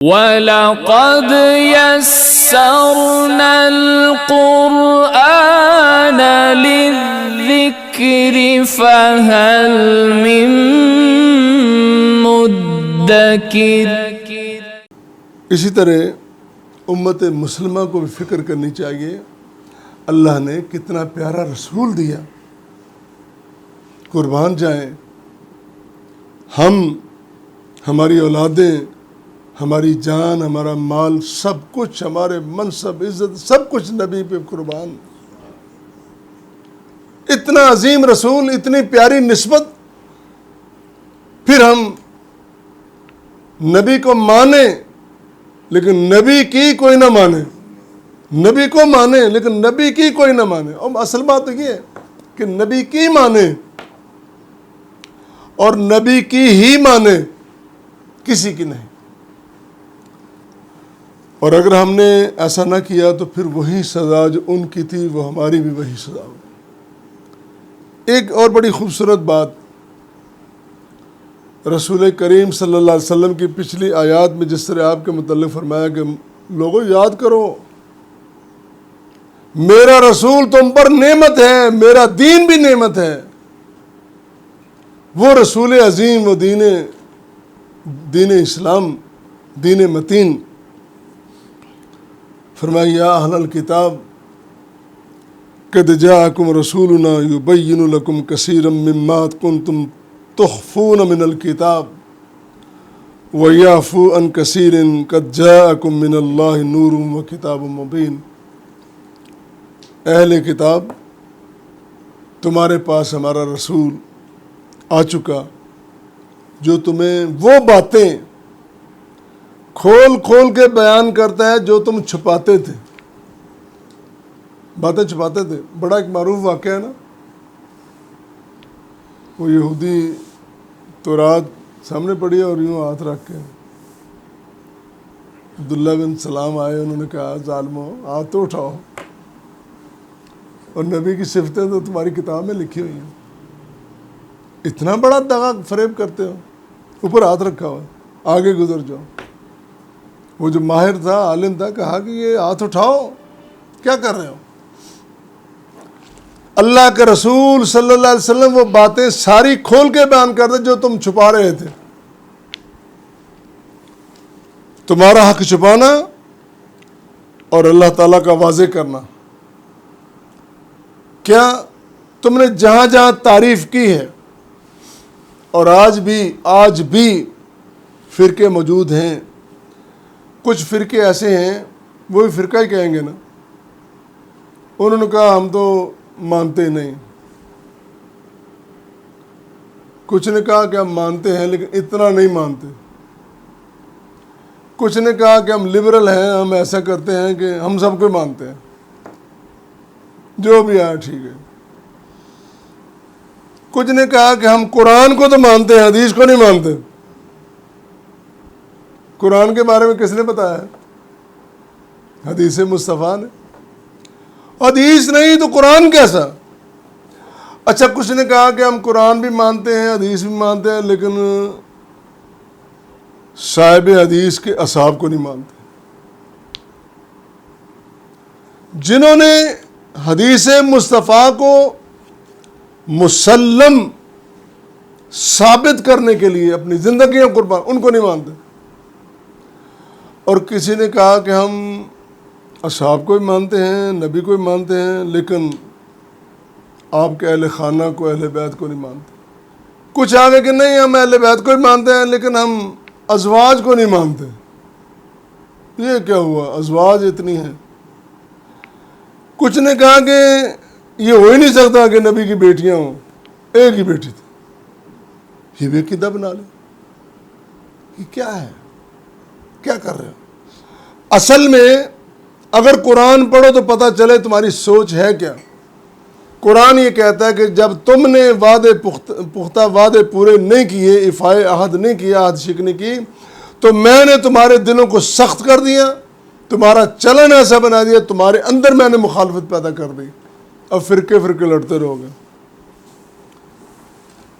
وَلَقَدْ يَسَّرْنَا الْقُرْآنَ لِلذِّكْرِ فَهَلْ مِن مُدَّكِرٍ۔ اسی طرح امت مسلمہ کو بھی فکر کرنی چاہیے، اللہ نے کتنا پیارا رسول دیا، قربان جائیں ہم، ہماری اولادیں، ہماری جان، ہمارا مال، سب کچھ، ہمارے منصب، عزت، سب کچھ نبی پہ قربان۔ اتنا عظیم رسول، اتنی پیاری نسبت، پھر ہم نبی کو مانیں لیکن نبی کی کوئی نہ مانے، نبی کو مانے لیکن نبی کی کوئی نہ مانے۔ اور اصل بات تو یہ ہے کہ نبی کی مانے اور نبی کی ہی مانے، کسی کی نہیں۔ اور اگر ہم نے ایسا نہ کیا تو پھر وہی سزا جو ان کی تھی وہ ہماری بھی وہی سزا ہوگی۔ ایک اور بڑی خوبصورت بات رسول کریم صلی اللہ علیہ وسلم کی پچھلی آیات میں جس طرح آپ کے متعلق فرمایا کہ لوگوں یاد کرو، میرا رسول تم پر نعمت ہے، میرا دین بھی نعمت ہے، وہ رسول عظیم و دین اسلام، دین متین۔ فرمایا یا اہل الکتاب قد جاءکم رسولنا یبین لکم کثیرا مما کنتم تخفون من الکتاب ویعفو عن کثیر قد جاءکم من اللہ نور و کتاب مبین۔ اہل کتاب، تمہارے پاس ہمارا رسول آ چکا جو تمہیں وہ باتیں کھول کھول کے بیان کرتا ہے جو تم چھپاتے تھے، باتیں چھپاتے تھے۔ بڑا ایک معروف واقعہ ہے نا، وہ یہودی تورات سامنے پڑھی اور یوں ہاتھ رکھ کے عبداللہ بن سلام آئے، انہوں نے کہا ظالمو ہاتھ تو اٹھاؤ، اور نبی کی صفتیں تو تمہاری کتاب میں لکھی ہوئی ہیں، اتنا بڑا دغا فریب کرتے ہو، اوپر ہاتھ رکھا ہوا، آگے گزر جاؤ۔ وہ جو ماہر تھا، عالم تھا، کہا کہ یہ ہاتھ اٹھاؤ، کیا کر رہے ہو؟ اللہ کے رسول صلی اللہ علیہ وسلم وہ باتیں ساری کھول کے بیان کرتے جو تم چھپا رہے تھے۔ تمہارا حق چھپانا اور اللہ تعالیٰ کا واضح کرنا۔ کیا تم نے جہاں جہاں تعریف کی ہے، اور آج بھی فرقے موجود ہیں، کچھ فرقے ایسے ہیں وہ بھی فرقہ ہی کہیں گے نا، انہوں نے کہا ہم تو مانتے نہیں، کچھ نے کہا کہ ہم مانتے ہیں لیکن اتنا نہیں مانتے، کچھ نے کہا کہ ہم لبرل ہیں، ہم ایسا کرتے ہیں کہ ہم سب کو مانتے ہیں، جو بھی آیا ٹھیک ہے۔ کچھ نے کہا کہ ہم قرآن کو تو مانتے ہیں، حدیث کو نہیں مانتے۔ قرآن کے بارے میں کس نے بتایا ہے؟ حدیث مصطفیٰ نے۔ حدیث نہیں تو قرآن کیسا؟ اچھا، کچھ نے کہا کہ ہم قرآن بھی مانتے ہیں، حدیث بھی مانتے ہیں، لیکن صاحب حدیث کے اصحاب کو نہیں مانتے۔ جنہوں نے حدیث مصطفیٰ کو مسلم ثابت کرنے کے لیے اپنی زندگیاں قربان، ان کو نہیں مانتے۔ اور کسی نے کہا کہ ہم اصحاب کو بھی مانتے ہیں، نبی کو بھی مانتے ہیں، لیکن آپ کے اہل خانہ کو، اہل بیت کو نہیں مانتے۔ کچھ آگے کہ نہیں ہم اہل بیت کو بھی مانتے ہیں لیکن ہم ازواج کو نہیں مانتے۔ یہ کیا ہوا؟ ازواج اتنی ہیں۔ کچھ نے کہا کہ یہ ہو ہی نہیں سکتا کہ نبی کی بیٹیاں ہوں، ایک ہی بیٹی تھی، یہ بھی عقیدہ بنا لے۔ یہ کیا ہے؟ کیا کر رہے ہو؟ اصل میں اگر قرآن پڑھو تو پتہ چلے تمہاری سوچ ہے کیا۔ قرآن یہ کہتا ہے کہ جب تم نے پختہ وعدے پورے نہیں کیے، ایفائے عہد نہیں کیا، عہد شکنی کی، تو میں نے تمہارے دلوں کو سخت کر دیا، تمہارا چلن ایسا بنا دیا، تمہارے اندر میں نے مخالفت پیدا کر دی، اب فرقے لڑتے رہو گے۔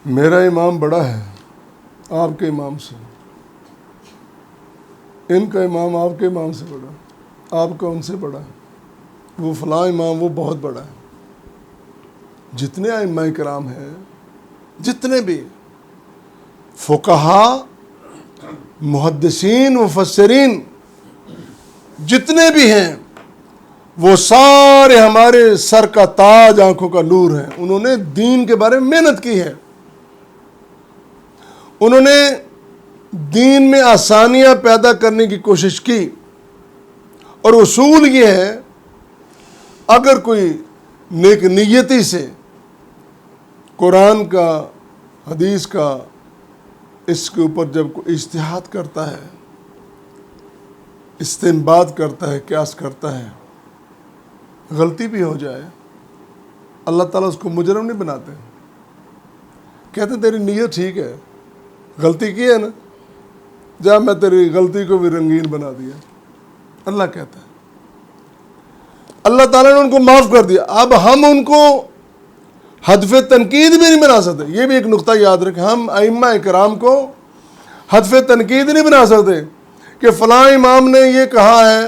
میرا امام بڑا ہے آپ کے امام سے، ان کا امام آپ کے امام سے بڑا، آپ کا ان سے بڑا، وہ فلاں امام وہ بہت بڑا ہے۔ جتنے ائمہ کرام ہیں، جتنے بھی فقہا، محدثین، مفسرین، جتنے بھی ہیں، وہ سارے ہمارے سر کا تاج، آنکھوں کا نور ہیں۔ انہوں نے دین کے بارے میں محنت کی ہے، انہوں نے دین میں آسانیاں پیدا کرنے کی کوشش کی، اور اصول یہ ہے اگر کوئی نیک نیتی سے قرآن کا، حدیث کا، اس کے اوپر جب کوئی اجتہاد کرتا ہے، استنباط کرتا ہے، قیاس کرتا ہے، غلطی بھی ہو جائے، اللہ تعالیٰ اس کو مجرم نہیں بناتے، کہتے ہیں تیری نیت ٹھیک ہے، غلطی کی ہے نا، جا میں تیری غلطی کو بھی رنگین بنا دیا، اللہ کہتا ہے۔ اللہ تعالیٰ نے ان کو معاف کر دیا، اب ہم ان کو ہدف تنقید بھی نہیں بنا سکتے۔ یہ بھی ایک نقطہ یاد رکھیں، ہم ائمہ کرام کو ہدف تنقید نہیں بنا سکتے کہ فلاں امام نے یہ کہا ہے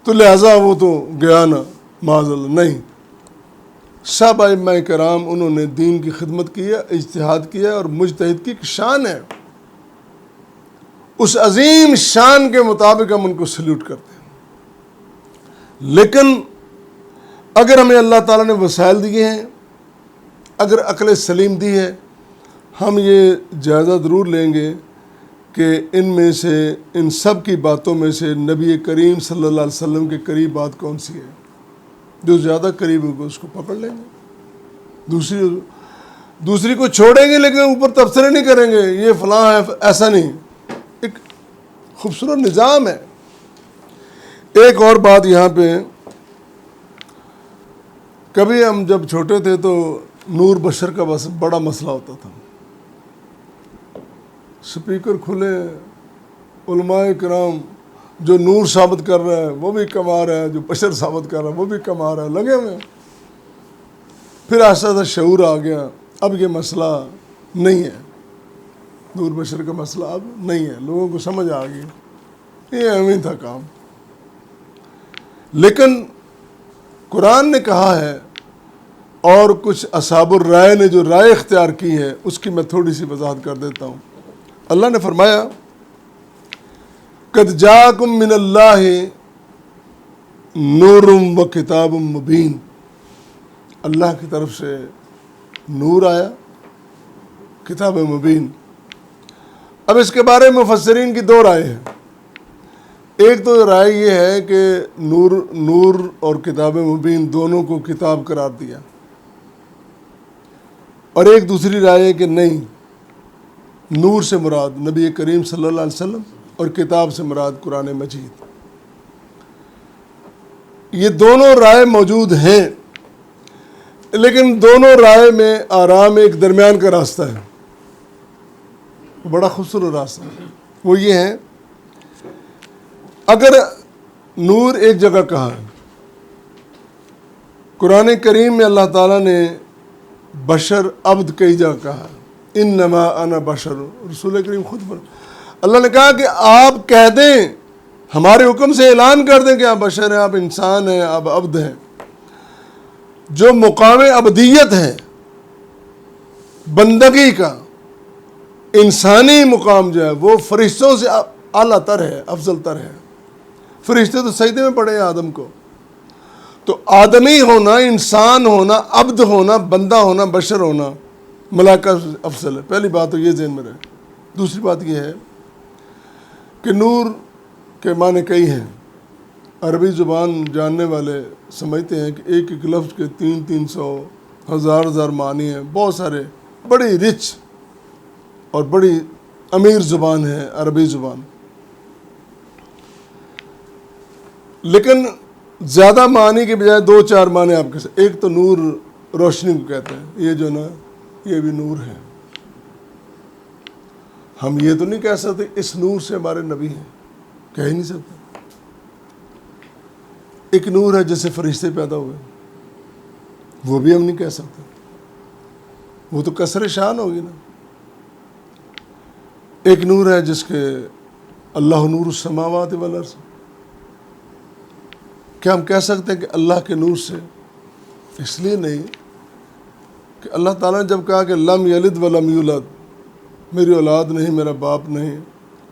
تو لہٰذا وہ تو گیا نا، معاذ اللہ، نہیں۔ سب ائمہ کرام انہوں نے دین کی خدمت کی ہے، اجتہاد کیا ہے، اور مجتہد کی ایک شان ہے، اس عظیم شان کے مطابق ہم ان کو سلیوٹ کرتے ہیں۔ لیکن اگر ہمیں اللہ تعالیٰ نے وسائل دیے ہیں، اگر عقل سلیم دی ہے، ہم یہ جائزہ ضرور لیں گے کہ ان میں سے، ان سب کی باتوں میں سے نبی کریم صلی اللہ علیہ وسلم کے قریب بات کون سی ہے، جو زیادہ قریب ہوگا اس کو پکڑ لیں گے، دوسری کو چھوڑیں گے لیکن اوپر تبصرے نہیں کریں گے یہ فلاں ہے، ایسا نہیں۔ ایک خوبصورت نظام ہے۔ ایک اور بات یہاں پہ، کبھی ہم جب چھوٹے تھے تو نور بشر کا بس بڑا مسئلہ ہوتا تھا، سپیکر کھلے، علماء کرام جو نور ثابت کر رہا ہے وہ بھی کما رہا ہے، جو بشر ثابت کر رہا ہے وہ بھی کما رہا ہے، لگے ہوئے۔ پھر آہستہ آہستہ شعور آ گیا، اب یہ مسئلہ نہیں ہے، نور بشر کا مسئلہ اب نہیں ہے، لوگوں کو سمجھ آ گئی، یہ اہم تھا کام۔ لیکن قرآن نے کہا ہے، اور کچھ اصحاب الرائے نے جو رائے اختیار کی ہے اس کی میں تھوڑی سی وضاحت کر دیتا ہوں۔ اللہ نے فرمایا قد جاءکم من اللہ نور و کتاب مبین، اللہ کی طرف سے نور آیا، کتاب مبین۔ اب اس کے بارے میں مفسرین کی دو رائے ہیں۔ ایک تو رائے یہ ہے کہ نور اور کتاب مبین دونوں کو کتاب قرار دیا، اور ایک دوسری رائے ہے کہ نہیں، نور سے مراد نبی کریم صلی اللہ علیہ وسلم اور کتاب سے مراد قرآن مجید۔ یہ دونوں رائے موجود ہیں، لیکن دونوں رائے میں آرام ایک درمیان کا راستہ ہے، بڑا خوبصورت راستہ ہے۔ وہ یہ ہے، اگر نور ایک جگہ کہا ہے، قرآن کریم میں اللہ تعالیٰ نے بشر عبد کئی جگہ کہا، انما انا بشر، رسول کریم خود اللہ نے کہا کہ آپ کہہ دیں، ہمارے حکم سے اعلان کر دیں کہ آپ بشر ہیں، آپ انسان ہیں، آپ عبد ہیں۔ جو مقام عبدیت ہے، بندگی کا انسانی مقام جو ہے وہ فرشتوں سے اعلیٰ تر ہے، افضل تر ہے۔ فرشتے تو سجدے میں پڑے ہیں آدم کو، تو آدمی ہونا، انسان ہونا، عبد ہونا، بندہ ہونا، بشر ہونا ملائکہ سے افضل ہے۔ پہلی بات تو یہ ذہن میں رہے۔ دوسری بات یہ ہے کہ نور کے معنی کئی ہیں۔ عربی زبان جاننے والے سمجھتے ہیں کہ ایک ایک لفظ کے 300 ہزار معنی ہیں، بہت سارے، بڑی رچ اور بڑی امیر زبان ہے عربی زبان۔ لیکن زیادہ معنی کے بجائے 2-4 معنی آپ کے ساتھ۔ ایک تو نور روشنی کو کہتے ہیں، یہ جو نا یہ بھی نور ہے۔ ہم یہ تو نہیں کہہ سکتے اس نور سے ہمارے نبی ہیں، کہہ ہی نہیں سکتے۔ ایک نور ہے جس سے فرشتے پیدا ہوئے، وہ بھی ہم نہیں کہہ سکتے، وہ تو کسر شان ہوگی نا۔ ایک نور ہے جس کے اللہ نور السماوات والارض. کیا ہم کہہ سکتے ہیں کہ اللہ کے نور سے؟ اس لیے نہیں کہ اللہ تعالیٰ نے جب کہا کہ لم یلد ولم یولد، میری اولاد نہیں، میرا باپ نہیں،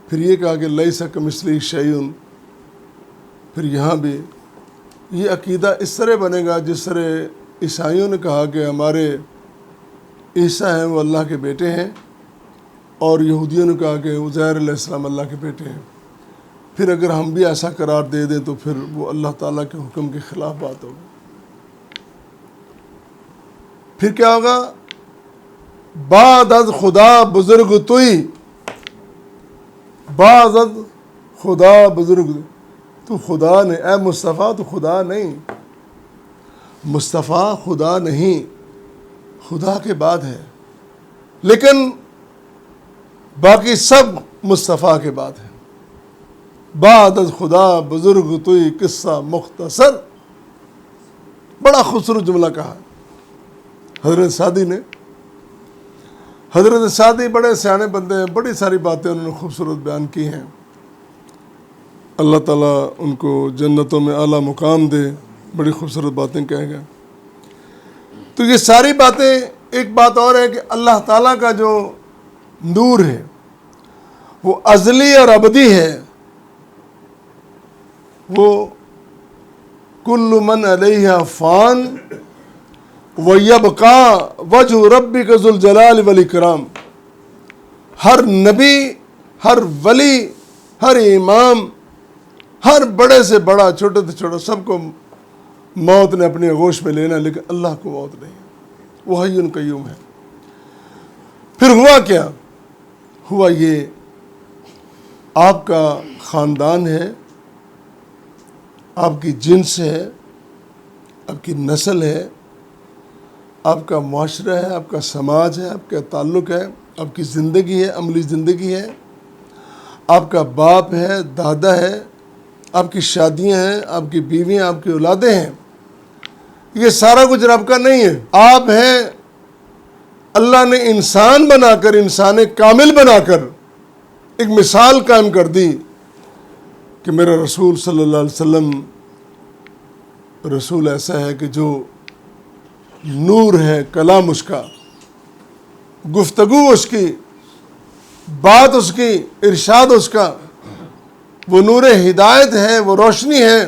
پھر یہ کہا کہ لیس کمثلہ شیء، پھر یہاں بھی یہ عقیدہ اس طرح بنے گا جس طرح عیسائیوں نے کہا کہ ہمارے عیسیٰ ہیں وہ اللہ کے بیٹے ہیں، اور یہودیوں نے کہا کہ عزیر علیہ السلام اللہ کے بیٹے ہیں. پھر اگر ہم بھی ایسا قرار دے دیں تو پھر وہ اللہ تعالیٰ کے حکم کے خلاف بات ہوگی. پھر کیا ہوگا؟ بعد از خدا بزرگ توئی، بعد از خدا بزرگ، تو خدا نہیں، اے مصطفیٰ تو خدا نہیں، مصطفیٰ خدا نہیں، خدا کے بعد ہے، لیکن باقی سب مصطفیٰ کے بعد ہے. بعد از خدا بزرگ توئی قصہ مختصر، بڑا خوبصورت جملہ کہا حضرت سعدی نے. حضرت سعدی بڑے سیانے بندے ہیں، بڑی ساری باتیں انہوں نے خوبصورت بیان کی ہیں. اللہ تعالیٰ ان کو جنتوں میں اعلیٰ مقام دے، بڑی خوبصورت باتیں کہے گا. تو یہ ساری باتیں، ایک بات اور ہے کہ اللہ تعالیٰ کا جو نور ہے وہ ازلی اور ابدی ہے. وہ کل من علیہ فان وَيَبْقَى وَجْهُ رَبِّكَ ذُو الْجَلَالِ وَالْإِكْرَامِ. ہر نبی، ہر ولی، ہر امام، ہر بڑے سے بڑا، چھوٹے سے چھوٹا، سب کو موت نے اپنی آغوش میں لینا، لیکن اللہ کو موت نہیں ہے، وہ حی قیوم ہے. پھر ہوا کیا؟ ہوا یہ، آپ کا خاندان ہے، آپ کی جنس ہے، آپ کی نسل ہے، آپ کا معاشرہ ہے، آپ کا سماج ہے، آپ کا تعلق ہے، آپ کی زندگی ہے، عملی زندگی ہے، آپ کا باپ ہے، دادا ہے، آپ کی شادیاں ہیں، آپ کی بیویاں، آپ کی اولادیں ہیں. یہ سارا کچھ رب کا نہیں ہے. آپ ہیں، اللہ نے انسان بنا کر، انسان کامل بنا کر ایک مثال قائم کر دی کہ میرا رسول صلی اللہ علیہ وسلم رسول ایسا ہے کہ جو نور ہے، کلام اس کا، گفتگو اس کی، بات اس کی، ارشاد اس کا، وہ نور ہدایت ہے، وہ روشنی ہے.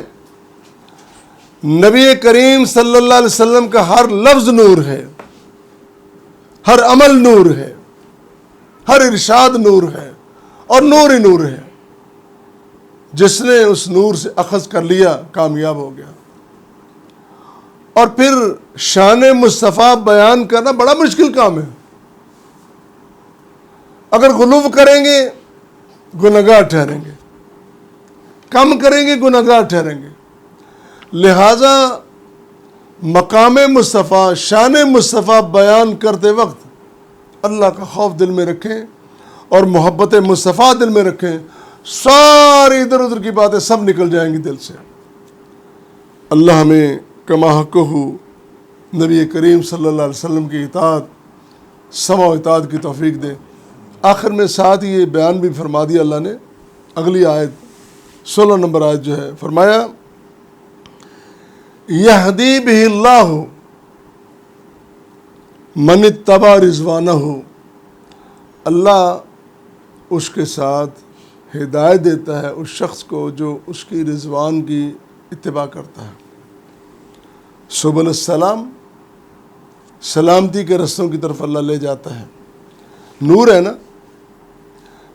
نبی کریم صلی اللہ علیہ وسلم کا ہر لفظ نور ہے، ہر عمل نور ہے، ہر ارشاد نور ہے، اور نور ہی نور ہے. جس نے اس نور سے اخذ کر لیا کامیاب ہو گیا. اور پھر شان مصطفیٰ بیان کرنا بڑا مشکل کام ہے. اگر غلو کریں گے گنہگار ٹھہریں گے، کم کریں گے گنہگار ٹھہریں گے. لہذا مقام مصطفیٰ، شان مصطفیٰ بیان کرتے وقت اللہ کا خوف دل میں رکھیں اور محبت مصطفیٰ دل میں رکھیں. ساری ادھر ادھر کی باتیں سب نکل جائیں گی دل سے. اللہ ہمیں کما حقہ نبی کریم صلی اللہ علیہ وسلم کی اطاعت، سمع و اطاعت کی توفیق دے. آخر میں ساتھ یہ بیان بھی فرما دیا اللہ نے. اگلی آیت 16 نمبر آیت جو ہے، فرمایا یہدی بہ اللہ من اتبع رضوانہ. اللہ اس کے ساتھ ہدایت دیتا ہے اس شخص کو جو اس کی رضوان کی اتباع کرتا ہے. سبل السلام، سلامتی کے رستوں کی طرف اللہ لے جاتا ہے. نور ہے نا،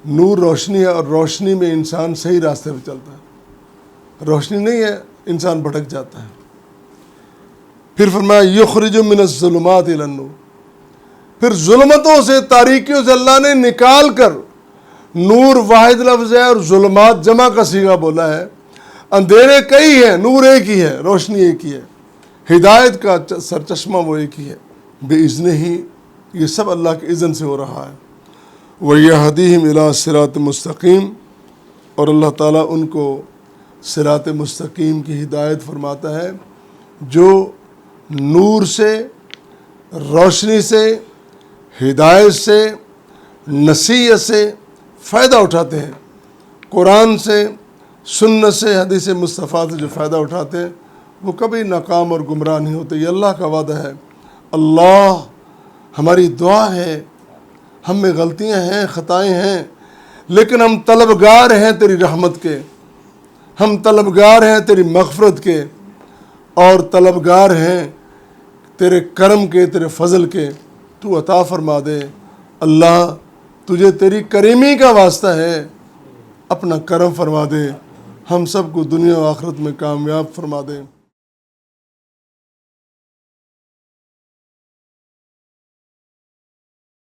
نور روشنی ہے، اور روشنی میں انسان صحیح راستے پہ چلتا ہے. روشنی نہیں ہے انسان بھٹک جاتا ہے. پھر فرمایا یخرج من الظلمات الی النور. پھر ظلمتوں سے، تاریکیوں سے اللہ نے نکال کر، نور واحد لفظ ہے اور ظلمات جمع کا صیغہ بولا ہے. اندھیرے کئی ہیں، نور ایک ہی ہے، روشنی ایک ہی ہے، ہدایت کا سرچشمہ وہ ایک ہی ہے. بِإِذْنِ ہی، یہ سب اللہ کے اذن سے ہو رہا ہے. وَيَهْدِيهِمْ إِلَىٰ صِرَاطٍ مستقیم. اور اللہ تعالیٰ ان کو صراط مستقیم کی ہدایت فرماتا ہے جو نور سے، روشنی سے، ہدایت سے، نصیحت سے فائدہ اٹھاتے ہیں. قرآن سے، سنت سے، حدیث مصطفیٰ سے جو فائدہ اٹھاتے ہیں وہ کبھی ناکام اور گمراہ نہیں ہوتے۔ یہ اللہ کا وعدہ ہے۔ اللہ، ہماری دعا ہے، ہم میں غلطیاں ہیں، خطائیں ہیں، لیکن ہم طلبگار ہیں تیری رحمت کے، ہم طلبگار ہیں تیری مغفرت کے، اور طلبگار ہیں تیرے کرم کے، تیرے فضل کے۔ تو عطا فرما دے اللہ، تجھے تیری کریمی کا واسطہ ہے، اپنا کرم فرما دے، ہم سب کو دنیا و آخرت میں کامیاب فرما دے۔